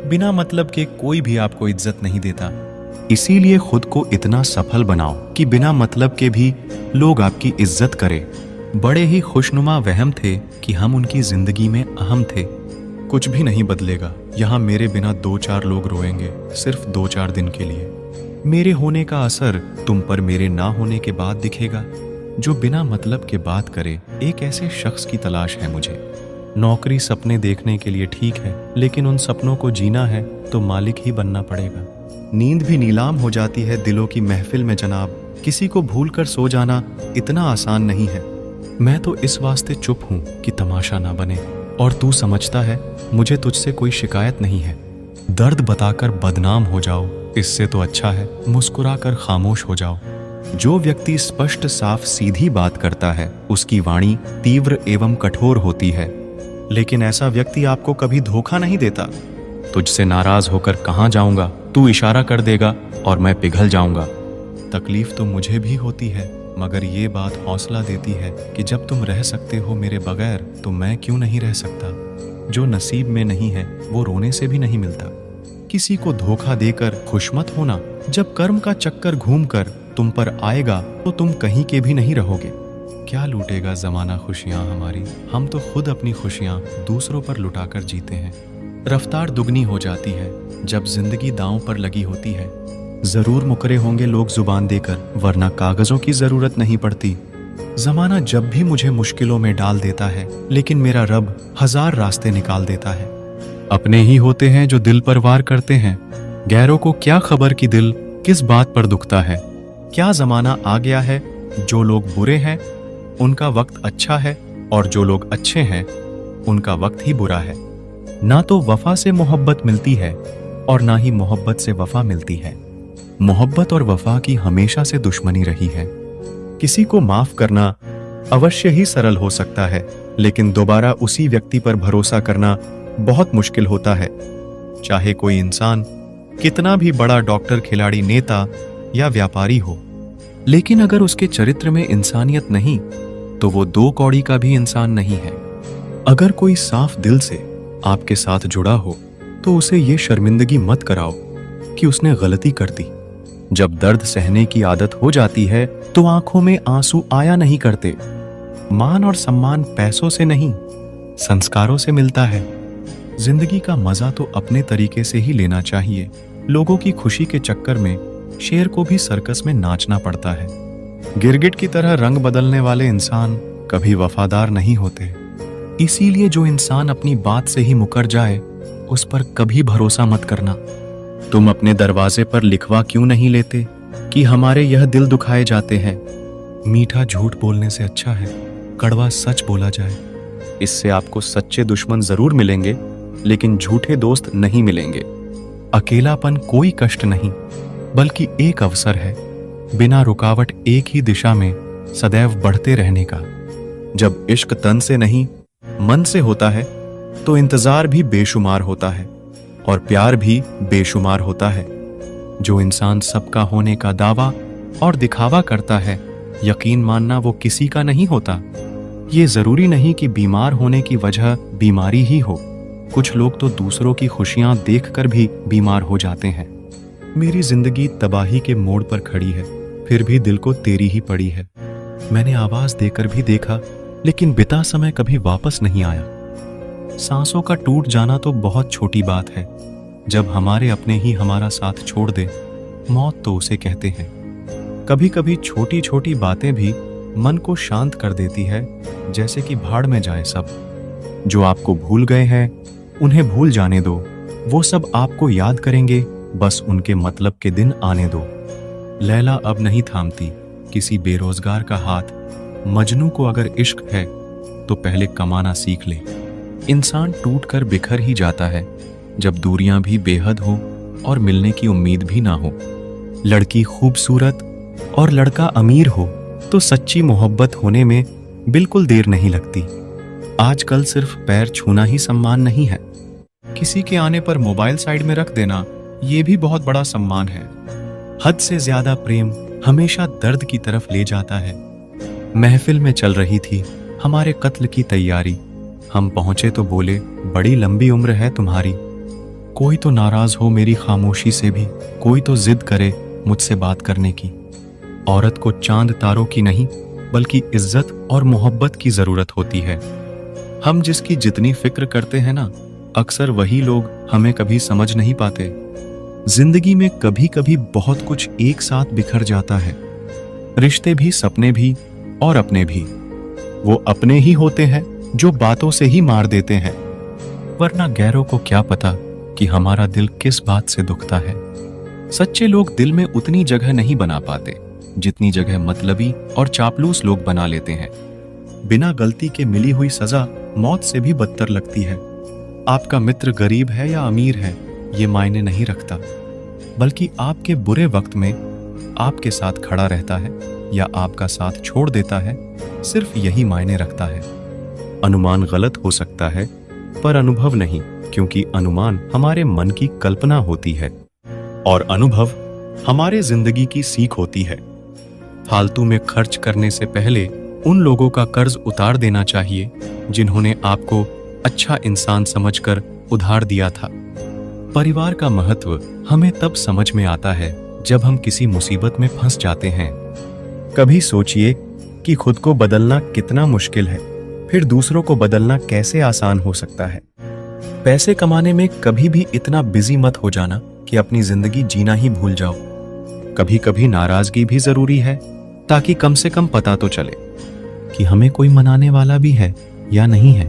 बिना मतलब के कोई भी आपको इज्जत नहीं देता। इसीलिए खुद को इतना सफल बनाओ कि बिना मतलब के भी लोग आपकी इज्जत करें। बड़े ही खुशनुमा वहम थे कि हम उनकी जिंदगी में अहम थे। कुछ भी नहीं बदलेगा, यहाँ मेरे बिना 2-4 लोग रोएंगे, सिर्फ 2-4 दिन के लिए। मेरे होने का असर तुम पर मेरे ना होने के बाद दिखेगा। जो बिना मतलब के बात करे, एक ऐसे शख्स की तलाश है मुझे। नौकरी सपने देखने के लिए ठीक है, लेकिन उन सपनों को जीना है तो मालिक ही बनना पड़ेगा। नींद भी नीलाम हो जाती है दिलों की महफिल में जनाब। किसी को भूल कर सो जाना इतना आसान नहीं है। मैं तो इस वास्ते चुप हूं कि तमाशा ना बने। और तू समझता है मुझे तुझसे कोई शिकायत नहीं है। दर्द बताकर बदनाम हो जाओ, इससे तो अच्छा है मुस्कुरा कर खामोश हो जाओ। जो व्यक्ति स्पष्ट साफ सीधी बात करता है, उसकी वाणी तीव्र एवं कठोर होती है। लेकिन ऐसा व्यक्ति आपको कभी धोखा नहीं देता। तुझसे नाराज होकर कहाँ जाऊंगा, तू इशारा कर देगा और मैं पिघल जाऊंगा। तकलीफ तो मुझे भी होती है, मगर ये बात हौसला देती है कि जब तुम रह सकते हो मेरे बगैर, तो मैं क्यों नहीं रह सकता। जो नसीब में नहीं है वो रोने से भी नहीं मिलता। किसी को धोखा देकर खुश मत होना। जब कर्म का चक्कर घूमकर तुम पर आएगा तो तुम कहीं के भी नहीं रहोगे। क्या लूटेगा जमाना खुशियां हमारी, हम तो खुद अपनी खुशियां दूसरों पर लुटाकर जीते हैं। रफ्तार दुगनी हो जाती है जब जिंदगी दांव पर लगी होती है। जरूर मुकरे होंगे लोग जुबान देकर, वरना कागजों की जरूरत नहीं पड़ती। जमाना जब भी मुझे मुश्किलों में डाल देता है, लेकिन मेरा रब 1000 रास्ते निकाल देता है। अपने ही होते हैं जो दिल पर वार करते हैं। गैरों को क्या खबर कि दिल किस बात पर दुखता है। क्या जमाना आ गया है, जो लोग बुरे हैं उनका वक्त अच्छा है, और जो लोग अच्छे हैं उनका वक्त ही बुरा है। ना तो वफा से मोहब्बत मिलती है और ना ही मोहब्बत से वफा मिलती है। मोहब्बत और वफा की हमेशा से दुश्मनी रही है। किसी को माफ करना अवश्य ही सरल हो सकता है, लेकिन दोबारा उसी व्यक्ति पर भरोसा करना बहुत मुश्किल होता है। चाहे कोई इंसान कितना भी बड़ा डॉक्टर, खिलाड़ी, नेता या व्यापारी हो, लेकिन अगर उसके चरित्र में इंसानियत नहीं तो वो 2 कौड़ी का भी इंसान नहीं है। अगर कोई साफ दिल से आपके साथ जुड़ा हो तो उसे ये शर्मिंदगी मत कराओ कि उसने गलती कर दी। जब दर्द सहने की आदत हो जाती है तो आंखों में आंसू आया नहीं करते। मान और सम्मान पैसों से नहीं, संस्कारों से मिलता है। जिंदगी का मजा तो अपने तरीके से ही लेना चाहिए। लोगों की खुशी के चक्कर में शेर को भी सर्कस में नाचना पड़ता है। गिरगिट की तरह रंग बदलने वाले इंसान कभी वफादार नहीं होते। इसीलिए जो इंसान अपनी बात से ही मुकर जाए, उस पर कभी भरोसा मत करना। तुम अपने दरवाजे पर लिखवा क्यों नहीं लेते कि हमारे यह दिल दुखाए जाते हैं। मीठा झूठ बोलने से अच्छा है कड़वा सच बोला जाए। इससे आपको सच्चे दुश्मन जरूर मिलेंगे, लेकिन झूठे दोस्त नहीं मिलेंगे। अकेलापन कोई कष्ट नहीं, बल्कि एक अवसर है, बिना रुकावट एक ही दिशा में सदैव बढ़ते रहने का। जब इश्क तन से नहीं मन से होता है तो इंतजार भी बेशुमार होता है और प्यार भी बेशुमार होता है। जो इंसान सबका होने का दावा और दिखावा करता है, यकीन मानना वो किसी का नहीं होता। ये जरूरी नहीं कि बीमार होने की वजह बीमारी ही हो। कुछ लोग तो दूसरों की खुशियां देखकर भी बीमार हो जाते हैं। मेरी जिंदगी तबाही के मोड़ पर खड़ी है, फिर भी दिल को तेरी ही पड़ी है। मैंने आवाज देकर भी देखा, लेकिन बिता समय कभी वापस नहीं आया। सांसों का टूट जाना तो बहुत छोटी बात है। जब हमारे अपने ही हमारा साथ छोड़ दे, मौत तो उसे कहते हैं। कभी कभी छोटी छोटी बातें भी मन को शांत कर देती है, जैसे कि भाड़ में जाए सब। जो आपको भूल गए हैं उन्हें भूल जाने दो। वो सब आपको याद करेंगे, बस उनके मतलब के दिन आने दो। लैला अब नहीं थामती किसी बेरोजगार का हाथ। मजनू को अगर इश्क है तो पहले कमाना सीख ले। इंसान टूट कर बिखर ही जाता है जब दूरियां भी बेहद हो और मिलने की उम्मीद भी ना हो। लड़की खूबसूरत और लड़का अमीर हो तो सच्ची मोहब्बत होने में बिल्कुल देर नहीं लगती। आजकल सिर्फ पैर छूना ही सम्मान नहीं है। किसी के आने पर मोबाइल साइड में रख देना ये भी बहुत बड़ा सम्मान है। हद से ज्यादा प्रेम हमेशा दर्द की तरफ ले जाता है। महफिल में चल रही थी हमारे कत्ल की तैयारी। हम पहुंचे तो बोले, बड़ी लंबी उम्र है तुम्हारी। कोई तो नाराज हो मेरी खामोशी से भी, कोई तो जिद करे मुझसे बात करने की। औरत को चांद तारों की नहीं बल्कि इज्जत और मोहब्बत की जरूरत होती है। हम जिसकी जितनी फिक्र करते हैं ना, अक्सर वही लोग हमें कभी समझ नहीं पाते। जिंदगी में कभी कभी बहुत कुछ एक साथ बिखर जाता है, रिश्ते भी, सपने भी और अपने भी। वो अपने ही होते हैं जो बातों से ही मार देते हैं, वरना गैरों को क्या पता कि हमारा दिल किस बात से दुखता है। सच्चे लोग दिल में उतनी जगह नहीं बना पाते जितनी जगह मतलबी और चापलूस लोग बना लेते हैं। बिना गलती के मिली हुई सजा मौत से भी बदतर लगती है। आपका मित्र गरीब है या अमीर है ये मायने नहीं रखता, बल्कि आपके बुरे वक्त में आपके साथ खड़ा रहता है या आपका साथ छोड़ देता है, सिर्फ यही मायने रखता है। अनुमान गलत हो सकता है पर अनुभव नहीं, क्योंकि अनुमान हमारे मन की कल्पना होती है और अनुभव हमारे जिंदगी की सीख होती है। फालतू में खर्च करने से पहले उन लोगों का कर्ज उतार देना चाहिए जिन्होंने आपको अच्छा इंसान समझकर उधार दिया था। परिवार का महत्व हमें तब समझ में आता है जब हम किसी मुसीबत में फंस जाते हैं। कभी सोचिए कि खुद को बदलना कितना मुश्किल है, फिर दूसरों को बदलना कैसे आसान हो सकता है। पैसे कमाने में कभी भी इतना बिजी मत हो जाना कि अपनी जिंदगी जीना ही भूल जाओ। कभी कभी नाराजगी भी जरूरी है, ताकि कम से कम पता तो चले कि हमें कोई मनाने वाला भी है या नहीं है।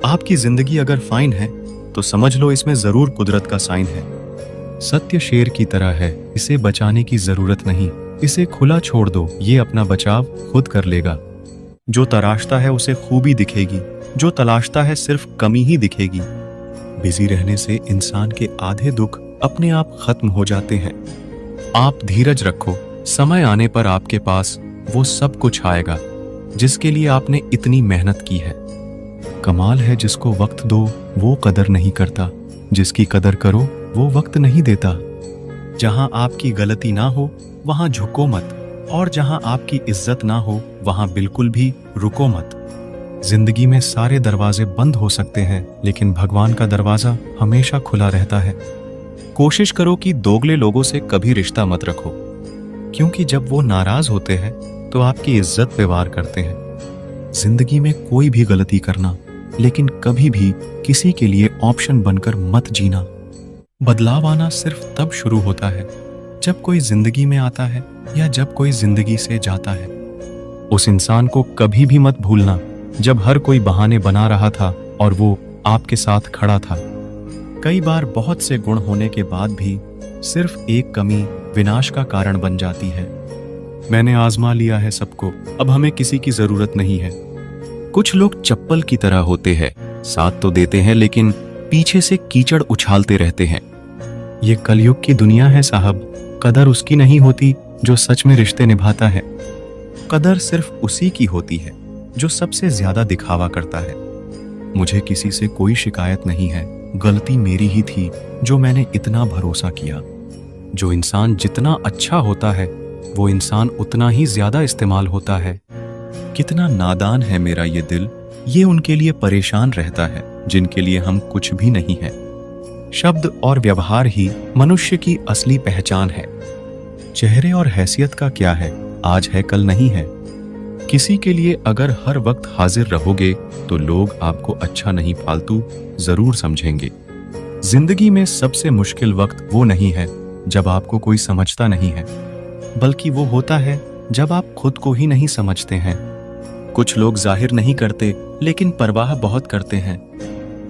आपकी जिंदगी अगर फाइन है तो समझ लो इसमें जरूर कुदरत का साइन है। सत्य शेर की तरह है, इसे बचाने की जरूरत नहीं, इसे खुला छोड़ दो, ये अपना बचाव खुद कर लेगा। जो तराशता है उसे खूबी दिखेगी, जो तलाशता है सिर्फ कमी ही दिखेगी। बिजी रहने से इंसान के आधे दुख अपने आप खत्म हो जाते हैं। आप धीरज रखो, समय आने पर आपके पास वो सब कुछ आएगा जिसके लिए आपने इतनी मेहनत की है। कमाल है जिसको वक्त दो वो कदर नहीं करता, जिसकी कदर करो वो वक्त नहीं देता। जहां आपकी गलती ना हो वहां झुको मत, और जहां आपकी इज्जत ना हो वहां बिल्कुल भी रुको मत। जिंदगी में सारे दरवाजे बंद हो सकते हैं, लेकिन भगवान का दरवाजा हमेशा खुला रहता है। कोशिश करो कि दोगले लोगों से कभी रिश्ता मत रखो, क्योंकि जब वो नाराज होते हैं तो आपकी इज्जत पे वार करते हैं। जिंदगी में कोई भी गलती करना, लेकिन कभी भी किसी के लिए ऑप्शन बनकर मत जीना। बदलाव आना सिर्फ तब शुरू होता है जब कोई जिंदगी में आता है या जब कोई जिंदगी से जाता है। उस इंसान को कभी भी मत भूलना जब हर कोई बहाने बना रहा था और वो आपके साथ खड़ा था। कई बार बहुत से गुण होने के बाद भी सिर्फ एक कमी विनाश का कारण बन जाती है। मैंने आजमा लिया है सबको, अब हमें किसी की जरूरत नहीं है। कुछ लोग चप्पल की तरह होते हैं, साथ तो देते हैं लेकिन पीछे से कीचड़ उछालते रहते हैं। ये कलयुग की दुनिया है साहब, कदर उसकी नहीं होती जो सच में रिश्ते निभाता है। कदर सिर्फ उसी की होती है जो सबसे ज्यादा दिखावा करता है। मुझे किसी से कोई शिकायत नहीं है, गलती मेरी ही थी जो मैंने इतना भरोसा किया। जो इंसान जितना अच्छा होता है वो इंसान उतना ही ज्यादा इस्तेमाल होता है। कितना नादान है मेरा ये दिल, ये उनके लिए परेशान रहता है जिनके लिए हम कुछ भी नहीं है। शब्द और व्यवहार ही मनुष्य की असली पहचान है। चेहरे और हैसियत का क्या है, आज है कल नहीं है। किसी के लिए अगर हर वक्त हाजिर रहोगे तो लोग आपको अच्छा नहीं फालतू जरूर समझेंगे। जिंदगी में सबसे मुश्किल वक्त वो नहीं है जब आपको कोई समझता नहीं है, बल्कि वो होता है जब आप खुद को ही नहीं समझते हैं। कुछ लोग जाहिर नहीं करते लेकिन परवाह बहुत करते हैं।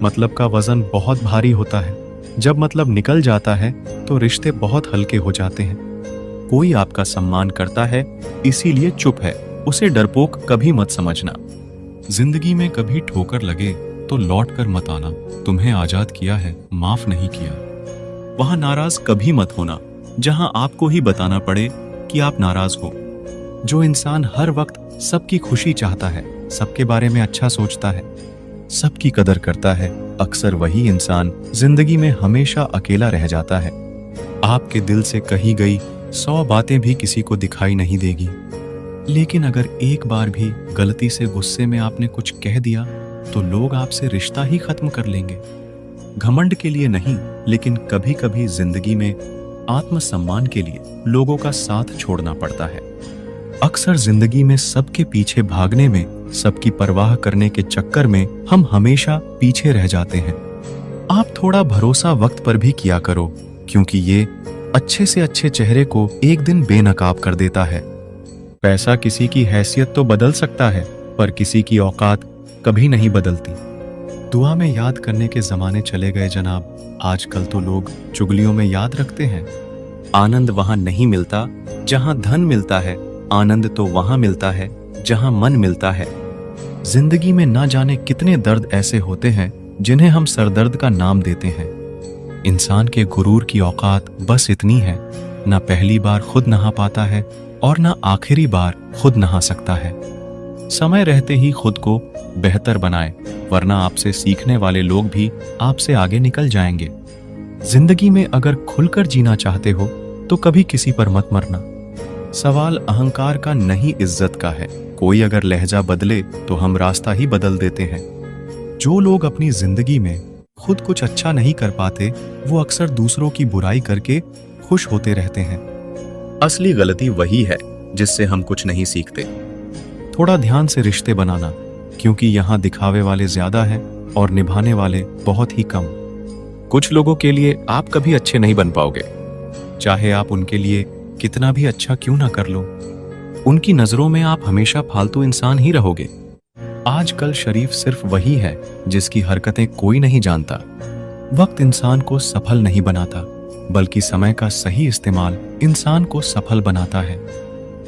मतलब का वजन बहुत भारी होता है, जब मतलब निकल जाता है तो रिश्ते बहुत हल्के हो जाते हैं। कोई आपका सम्मान करता है इसीलिए चुप है, उसे डरपोक कभी मत समझना। जिंदगी में कभी ठोकर लगे तो लौट कर मत आना, तुम्हें आजाद किया है माफ नहीं किया। वहां नाराज कभी मत होना जहां आपको ही बताना पड़े कि आप नाराज हो। जो इंसान हर वक्त सबकी खुशी चाहता है, सबके बारे में अच्छा सोचता है, सबकी कदर करता है, अक्सर वही इंसान जिंदगी में हमेशा अकेला रह जाता है। आपके दिल से कही गई 100 बातें भी किसी को दिखाई नहीं देगी, लेकिन अगर एक बार भी गलती से गुस्से में आपने कुछ कह दिया तो लोग आपसे रिश्ता ही खत्म कर लेंगे। घमंड के लिए नहीं, लेकिन कभी कभी जिंदगी में आत्मसम्मान के लिए लोगों का साथ छोड़ना पड़ता है। अक्सर जिंदगी में सबके पीछे भागने में, सबकी परवाह करने के चक्कर में हम हमेशा पीछे रह जाते हैं। आप थोड़ा भरोसा वक्त पर भी किया करो, क्योंकि ये अच्छे से अच्छे चेहरे को एक दिन बेनकाब कर देता है। पैसा किसी की हैसियत तो बदल सकता है, पर किसी की औकात कभी नहीं बदलती। दुआ में याद करने के जमाने चले गए जनाब। आजकल तो लोग चुगलियों में याद रखते हैं। आनंद वहां नहीं मिलता जहां धन मिलता है, आनंद तो वहां मिलता है जहां मन मिलता है। जिंदगी में ना जाने कितने दर्द ऐसे होते हैं जिन्हें हम सरदर्द का नाम देते हैं। इंसान के गुरूर की औकात बस इतनी है, ना पहली बार खुद नहा पाता है और ना आखिरी बार खुद नहा सकता है। समय रहते ही खुद को बेहतर बनाए, वरना आपसे सीखने वाले लोग भी आपसे आगे निकल जाएंगे। जिंदगी में अगर खुलकर जीना चाहते हो तो कभी किसी पर मत मरना। सवाल अहंकार का नहीं, इज्जत का है। कोई अगर लहजा बदले तो हम रास्ता ही बदल देते हैं। जो लोग अपनी जिंदगी में खुद कुछ अच्छा नहीं कर पाते, वो अक्सर दूसरों की बुराई करके खुश होते रहते हैं। असली गलती वही है जिससे हम कुछ नहीं सीखते। थोड़ा ध्यान से रिश्ते बनाना, क्योंकि यहाँ दिखावे वाले ज्यादा हैं और निभाने वाले बहुत ही कम। कुछ लोगों के लिए आप कभी अच्छे नहीं बन पाओगे, चाहे आप उनके लिए कितना भी अच्छा क्यों ना कर लो। उनकी नजरों में आप हमेशा फालतू इंसान ही रहोगे। आजकल शरीफ सिर्फ वही है जिसकी हरकतें कोई नहीं जानता। वक्त इंसान को सफल नहीं बनाता, बल्कि समय का सही इस्तेमाल इंसान को सफल बनाता है।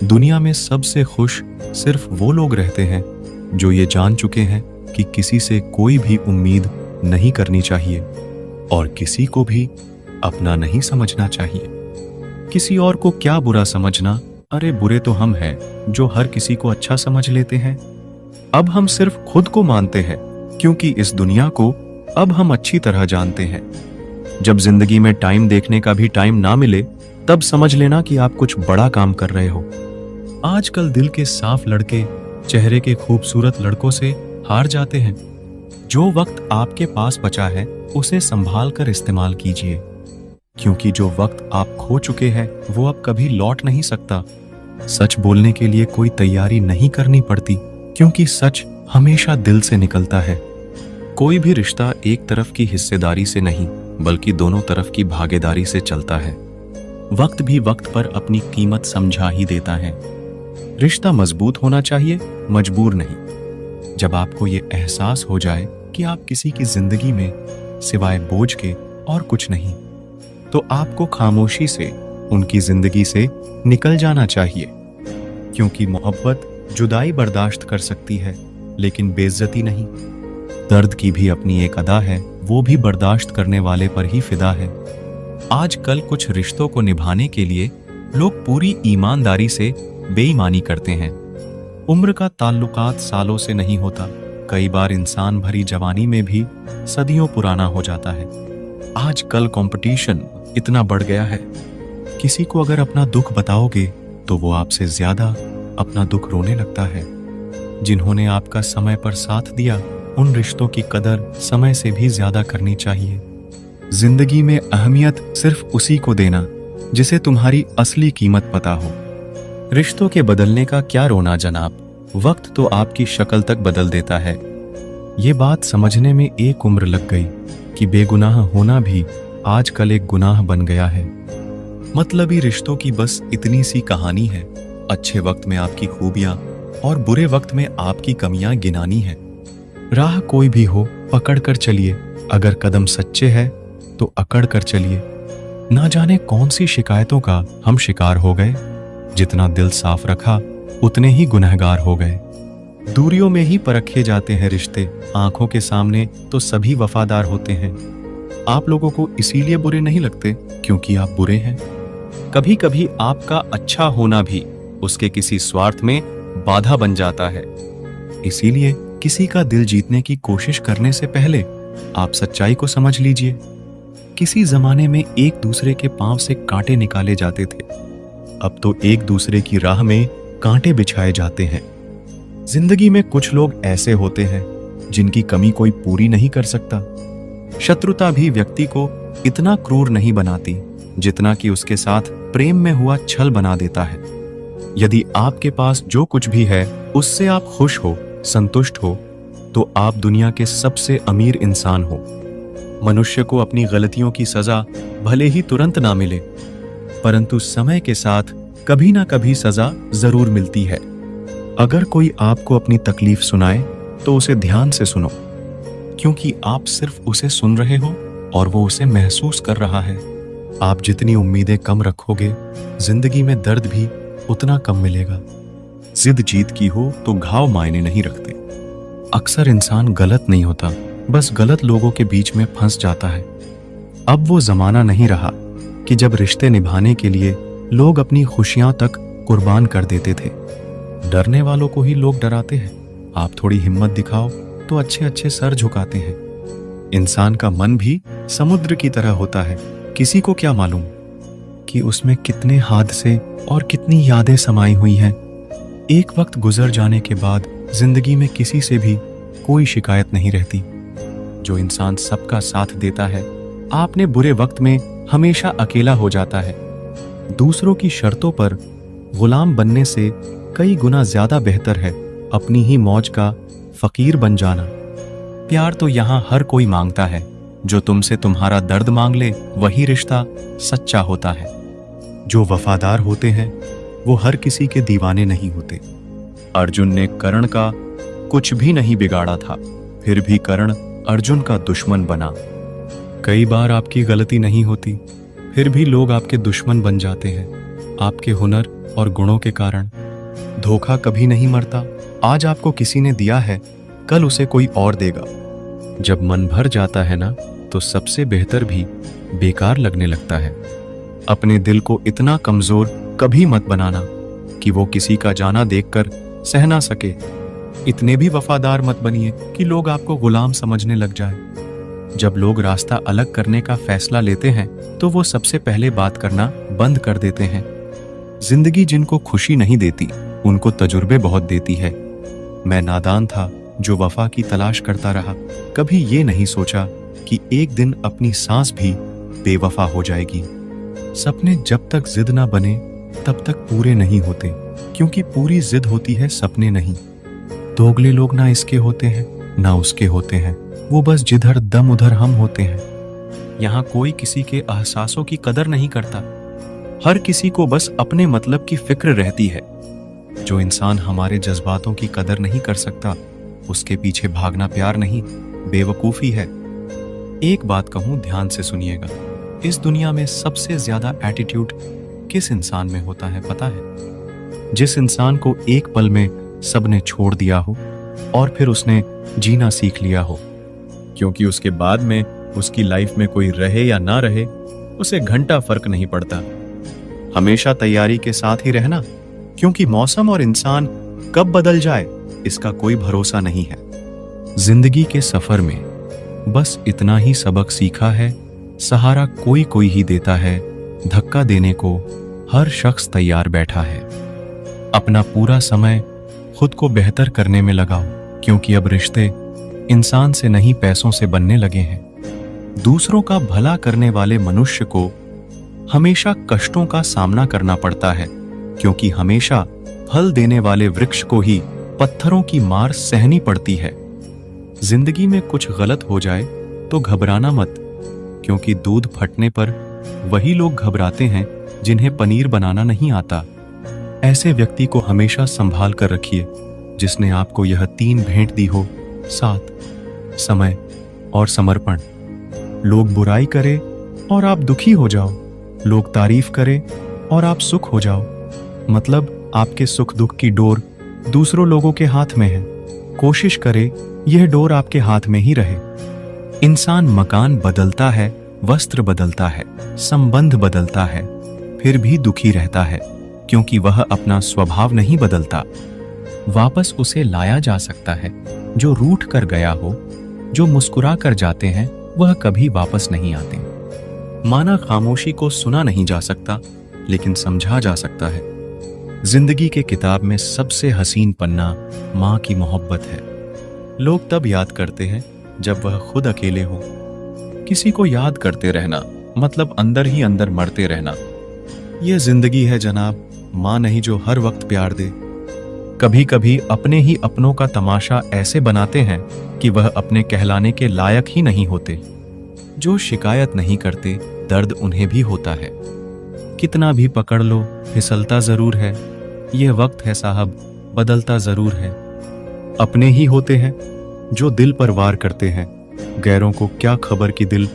दुनिया में सबसे खुश सिर्फ वो लोग रहते हैं जो ये जान चुके हैं कि किसी से कोई भी उम्मीद नहीं करनी चाहिए और किसी को भी अपना नहीं समझना चाहिए। किसी और को क्या बुरा समझना, अरे बुरे तो हम हैं जो हर किसी को अच्छा समझ लेते हैं। अब हम सिर्फ खुद को मानते हैं, क्योंकि इस दुनिया को अब हम अच्छी तरह जानते हैं। जब जिंदगी में टाइम देखने का भी टाइम ना मिले, तब समझ लेना कि आप कुछ बड़ा काम कर रहे हो। आजकल दिल के साफ लड़के चेहरे के खूबसूरत लड़कों से हार जाते हैं। जो वक्त आपके पास बचा है उसे संभाल कर इस्तेमाल कीजिए, क्योंकि जो वक्त आप खो चुके हैं वो अब कभी लौट नहीं सकता। सच बोलने के लिए कोई तैयारी नहीं करनी पड़ती, क्योंकि सच हमेशा दिल से निकलता है। कोई भी रिश्ता एक तरफ की हिस्सेदारी से नहीं, बल्कि दोनों तरफ की भागीदारी से चलता है। वक्त भी वक्त पर अपनी कीमत समझा ही देता है। रिश्ता मजबूत होना चाहिए, मजबूर नहीं। जब आपको ये एहसास हो जाए कि आप किसी की जिंदगी में सिवाय बोझ के और कुछ नहीं, तो आपको खामोशी से उनकी जिंदगी से निकल जाना चाहिए। क्योंकि मोहब्बत जुदाई बर्दाश्त कर सकती है, लेकिन बेइज्जती नहीं। दर्द की भी अपनी एक अदा है, वो भी बर्दाश्त करने वाले पर ही फिदा है। आजकल कुछ रिश्तों को निभाने के लिए लोग पूरी ईमानदारी से बेईमानी करते हैं। उम्र का ताल्लुकात सालों से नहीं होता। कई बार इंसान भरी जवानी में भी सदियों पुराना हो जाता है। आजकल कंपटीशन इतना बढ़ गया है, किसी को अगर अपना दुख बताओगे तो वो आपसे ज्यादा अपना दुख रोने लगता है। जिन्होंने आपका समय पर साथ दिया, उन रिश्तों की कदर समय से भी ज्यादा करनी चाहिए। जिंदगी में अहमियत सिर्फ उसी को देना जिसे तुम्हारी असली कीमत पता हो। रिश्तों के बदलने का क्या रोना जनाब, वक्त तो आपकी शक्ल तक बदल देता है। ये बात समझने में एक उम्र लग गई कि बेगुनाह होना भी आजकल एक गुनाह बन गया है। मतलबी रिश्तों की बस इतनी सी कहानी है। अच्छे वक्त में आपकी खूबियां और बुरे वक्त में आपकी कमियां गिनानी है। राह कोई भी हो, पकड़ कर चलिए। अगर कदम सच्चे है तो अकड़ कर चलिए। ना जाने कौन सी शिकायतों का हम शिकार हो गए। जितना दिल साफ रखा उतने ही गुनहगार हो गए। दूरियों में ही परखे जाते हैं रिश्ते, आंखों के सामने तो सभी वफादार होते हैं। आप लोगों को इसीलिए बुरे नहीं लगते क्योंकि आप बुरे हैं। कभी कभी आपका अच्छा होना भी उसके किसी स्वार्थ में बाधा बन जाता है। इसीलिए किसी का दिल जीतने की कोशिश करने से पहले आप सच्चाई को समझ लीजिए। किसी जमाने में एक दूसरे के पांव से कांटे निकाले जाते थे, अब तो एक दूसरे की राह में कांटे बिछाए जाते हैं। जिंदगी में कुछ लोग ऐसे होते हैं जिनकी कमी कोई पूरी नहीं कर सकता। शत्रुता भी व्यक्ति को इतना क्रूर नहीं बनाती जितना कि उसके साथ प्रेम में हुआ छल बना देता है। यदि आपके पास जो कुछ भी है उससे आप खुश हो, संतुष्ट हो, तो आप दुनिया के सबसे अमीर इंसान हो। मनुष्य को अपनी गलतियों की सजा भले ही तुरंत ना मिले, परंतु समय के साथ कभी ना कभी सजा जरूर मिलती है। अगर कोई आपको अपनी तकलीफ सुनाए तो उसे ध्यान से सुनो, क्योंकि आप सिर्फ उसे सुन रहे हो और वो उसे महसूस कर रहा है। आप जितनी उम्मीदें कम रखोगे, जिंदगी में दर्द भी उतना कम मिलेगा। जिद जीत की हो तो घाव मायने नहीं रखते। अक्सर इंसान गलत नहीं होता, बस गलत लोगों के बीच में फंस जाता है। अब वो जमाना नहीं रहा कि जब रिश्ते निभाने के लिए लोग अपनी खुशियां तक कुर्बान कर देते थे। डरने वालों को ही लोग डराते हैं। आप थोड़ी हिम्मत दिखाओ तो अच्छे अच्छे सर झुकाते हैं। इंसान का मन भी समुद्र की तरह होता है। किसी को क्या मालूम कि उसमें कितने हादसे और कितनी यादें समाई हुई हैं। एक वक्त गुजर जाने के बाद जिंदगी में किसी से भी कोई शिकायत नहीं रहती। जो इंसान सबका साथ देता है, आपने बुरे वक्त में हमेशा अकेला हो जाता है। दूसरों की शर्तों पर गुलाम बनने से कई गुना ज्यादा बेहतर है अपनी ही मौज का फकीर बन जाना। प्यार तो यहां हर कोई मांगता है। जो तुमसे तुम्हारा दर्द मांग ले, वही रिश्ता सच्चा होता है। जो वफादार होते हैं वो हर किसी के दीवाने नहीं होते। अर्जुन ने कर्ण का कुछ भी नहीं बिगाड़ा था, फिर भी कर्ण अर्जुन का दुश्मन बना। कई बार आपकी गलती नहीं होती, फिर भी लोग आपके दुश्मन बन जाते हैं, आपके हुनर और गुणों के कारण। धोखा कभी नहीं मरता। आज आपको किसी ने दिया है, कल उसे कोई और देगा। जब मन भर जाता है ना, तो सबसे बेहतर भी बेकार लगने लगता है। अपने दिल को इतना कमजोर कभी मत बनाना कि वो किसी का जाना देखकर सह ना सके। इतने भी वफादार मत बनिए कि लोग आपको गुलाम समझने लग जाए। जब लोग रास्ता अलग करने का फैसला लेते हैं तो वो सबसे पहले बात करना बंद कर देते हैं। जिंदगी जिनको खुशी नहीं देती, उनको तजुर्बे बहुत देती है। मैं नादान था जो वफा की तलाश करता रहा। कभी ये नहीं सोचा कि एक दिन अपनी सांस भी बेवफा हो जाएगी। सपने जब तक जिद ना बने तब तक पूरे नहीं होते, क्योंकि पूरी जिद होती है, सपने नहीं। दोगले लोग ना इसके होते हैं ना उसके होते हैं, वो बस जिधर दम उधर हम होते हैं। यहाँ कोई किसी के एहसासों की कदर नहीं करता। हर किसी को बस अपने मतलब की फिक्र रहती है। जो इंसान हमारे जज्बातों की कदर नहीं कर सकता, उसके पीछे भागना प्यार नहीं, बेवकूफी है। एक बात कहूं, ध्यान से सुनिएगा। इस दुनिया में सबसे ज्यादा एटीट्यूड किस इंसान में होता है पता है? जिस इंसान को एक पल में सबने छोड़ दिया हो और फिर उसने जीना सीख लिया हो, क्योंकि उसके बाद में उसकी लाइफ में कोई रहे या ना रहे, उसे घंटा फर्क नहीं पड़ता। हमेशा तैयारी के साथ ही रहना, क्योंकि मौसम और इंसान कब बदल जाए इसका कोई भरोसा नहीं है। जिंदगी के सफर में बस इतना ही सबक सीखा है, सहारा कोई कोई ही देता है, धक्का देने को हर शख्स तैयार बैठा है। अपना पूरा समय खुद को बेहतर करने में लगाओ, क्योंकि अब रिश्ते इंसान से नहीं पैसों से बनने लगे हैं। दूसरों का भला करने वाले मनुष्य को हमेशा कष्टों का सामना करना पड़ता है, क्योंकि हमेशा फल देने वाले वृक्ष को ही पत्थरों की मार सहनी पड़ती है। जिंदगी में कुछ गलत हो जाए तो घबराना मत, क्योंकि दूध फटने पर वही लोग घबराते हैं जिन्हें पनीर बनाना नहीं आता। ऐसे व्यक्ति को हमेशा संभाल कर रखिए जिसने आपको यह 3 भेंट दी हो, साथ, समय और समर्पण। लोग बुराई करे और आप दुखी हो जाओ, लोग तारीफ करे और आप सुख हो जाओ। मतलब आपके सुख दुख की डोर दूसरों लोगों के हाथ में है। कोशिश करे यह डोर आपके हाथ में ही रहे। इंसान मकान बदलता है, वस्त्र बदलता है, संबंध बदलता है, फिर भी दुखी रहता है, क्योंकि वह अपना स्वभाव नहीं बदलता। वापस उसे लाया जा सकता है जो रूठ कर गया हो। जो मुस्कुरा कर जाते हैं वह कभी वापस नहीं आते। माना खामोशी को सुना नहीं जा सकता, लेकिन समझा जा सकता है। जिंदगी के किताब में सबसे हसीन पन्ना माँ की मोहब्बत है। लोग तब याद करते हैं जब वह खुद अकेले हो। किसी को याद करते रहना मतलब अंदर ही अंदर मरते रहना। यह जिंदगी है जनाब, माँ नहीं जो हर वक्त प्यार दे। कभी कभी अपने ही अपनों का तमाशा ऐसे बनाते हैं कि वह अपने कहलाने के लायक ही नहीं होते। जो शिकायत नहीं करते दर्द उन्हें भी होता है। कितना भी पकड़ लो फिसलता जरूर है। यह वक्त है साहब, बदलता जरूर है। अपने ही होते हैं जो दिल पर वार करते हैं। गैरों को क्या खबर कि दिल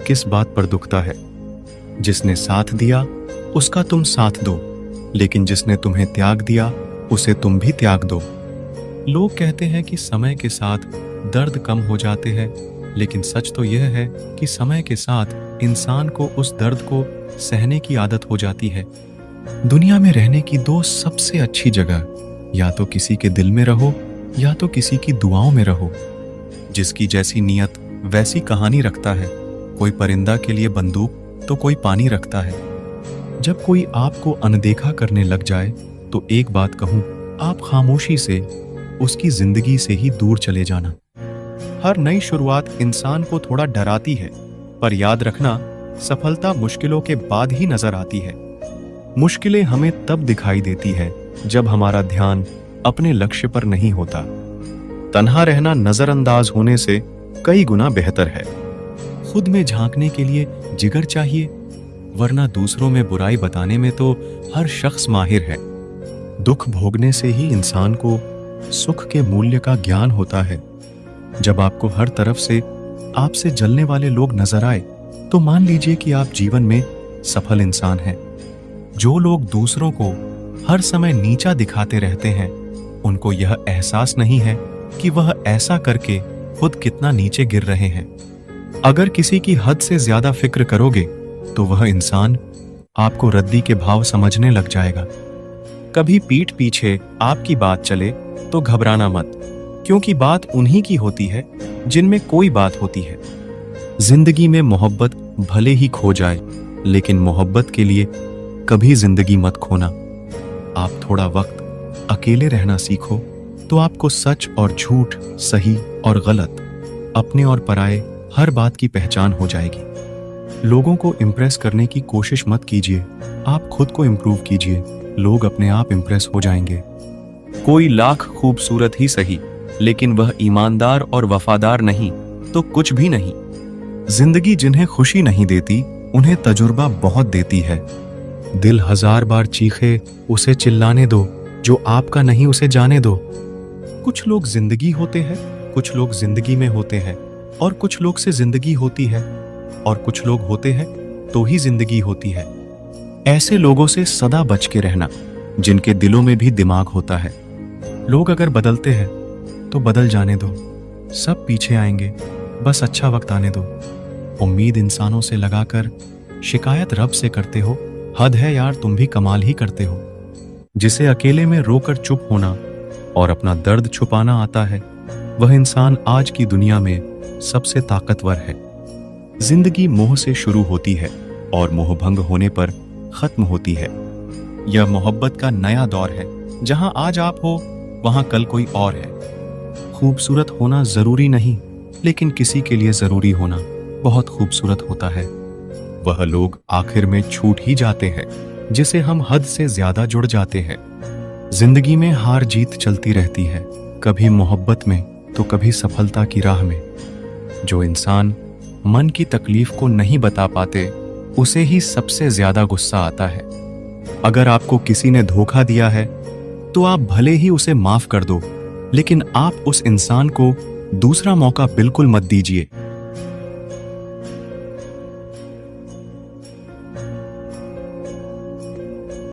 किस बात पर दुखता है। जिसने साथ दिया उसका तुम साथ दो, लेकिन जिसने तुम्हें त्याग दिया उसे तुम भी त्याग दो। लोग कहते हैं कि समय के साथ दर्द कम हो जाते हैं, लेकिन सच तो यह है कि समय के साथ इंसान को उस दर्द को सहने की आदत हो जाती है। दुनिया में रहने की दो सबसे अच्छी जगह, या तो किसी के दिल में रहो या तो किसी की दुआओं में रहो। जिसकी जैसी नीयत वैसी कहानी रखता है। कोई परिंदा के लिए बंदूक तो कोई पानी रखता है। जब कोई आपको अनदेखा करने लग जाए तो एक बात कहूं, आप खामोशी से उसकी जिंदगी से ही दूर चले जाना। हर नई शुरुआत इंसान को थोड़ा डराती है, पर याद रखना सफलता मुश्किलों के बाद ही नजर आती है। मुश्किलें हमें तब दिखाई देती है जब हमारा ध्यान अपने लक्ष्य पर नहीं होता। तन्हा रहना नजरअंदाज होने से कई गुना बेहतर है। खुद में झांकने के लिए जिगर चाहिए, वरना दूसरों में बुराई बताने में तो हर शख्स माहिर है। दुख भोगने से ही इंसान को सुख के मूल्य का ज्ञान होता है। जब आपको हर तरफ से आपसे जलने वाले लोग नजर आए तो मान लीजिए कि आप जीवन में सफल इंसान हैं। जो लोग दूसरों को हर समय नीचा दिखाते रहते हैं, उनको यह एहसास नहीं है कि वह ऐसा करके खुद कितना नीचे गिर रहे हैं। अगर किसी की हद से ज्यादा फिक्र करोगे तो वह इंसान आपको रद्दी के भाव समझने लग जाएगा। कभी पीठ पीछे आपकी बात चले तो घबराना मत, क्योंकि बात उन्हीं की होती है जिनमें कोई बात होती है। जिंदगी में मोहब्बत भले ही खो जाए, लेकिन मोहब्बत के लिए कभी जिंदगी मत खोना। आप थोड़ा वक्त अकेले रहना सीखो तो आपको सच और झूठ, सही और गलत, अपने और पराये हर बात की पहचान हो जाएगी। लोगों को इम्प्रेस करने की कोशिश मत कीजिए, आप खुद को इम्प्रूव कीजिए। लोग अपने आप इम्प्रेस हो जाएंगे। कोई लाख खूबसूरत ही सही, लेकिन वह ईमानदार और वफादार नहीं तो कुछ भी नहीं। जिंदगी जिन्हें खुशी नहीं देती उन्हें तजुर्बा बहुत देती है। दिल 1000 बार चीखे उसे चिल्लाने दो, जो आपका नहीं उसे जाने दो। कुछ लोग जिंदगी होते हैं, कुछ लोग जिंदगी में होते हैं, और कुछ लोग से जिंदगी होती है, और कुछ लोग होते हैं तो ही जिंदगी होती है। ऐसे लोगों से सदा बच के रहना जिनके दिलों में भी दिमाग होता है। लोग अगर बदलते हैं तो बदल जाने दो, सब पीछे आएंगे, बस अच्छा वक्त आने दो। उम्मीद इंसानों से लगाकर शिकायत रब से करते हो, हद है यार, तुम भी कमाल ही करते हो। जिसे अकेले में रोकर चुप होना और अपना दर्द छुपाना आता है, वह इंसान आज की दुनिया में सबसे ताकतवर है। जिंदगी मोह से शुरू होती है और मोह भंग होने पर खत्म होती है। यह मोहब्बत का नया दौर है, जहां आज आप हो वहां कल कोई और है। खूबसूरत होना जरूरी नहीं, लेकिन किसी के लिए जरूरी होना बहुत खूबसूरत होता है। वह लोग आखिर में छूट ही जाते हैं जिसे हम हद से ज्यादा जुड़ जाते हैं। जिंदगी में हार जीत चलती रहती है, कभी मोहब्बत में तो कभी सफलता की राह में। जो इंसान मन की तकलीफ को नहीं बता पाते, उसे ही सबसे ज्यादा गुस्सा आता है। अगर आपको किसी ने धोखा दिया है तो आप भले ही उसे माफ कर दो, लेकिन आप उस इंसान को दूसरा मौका बिल्कुल मत दीजिए।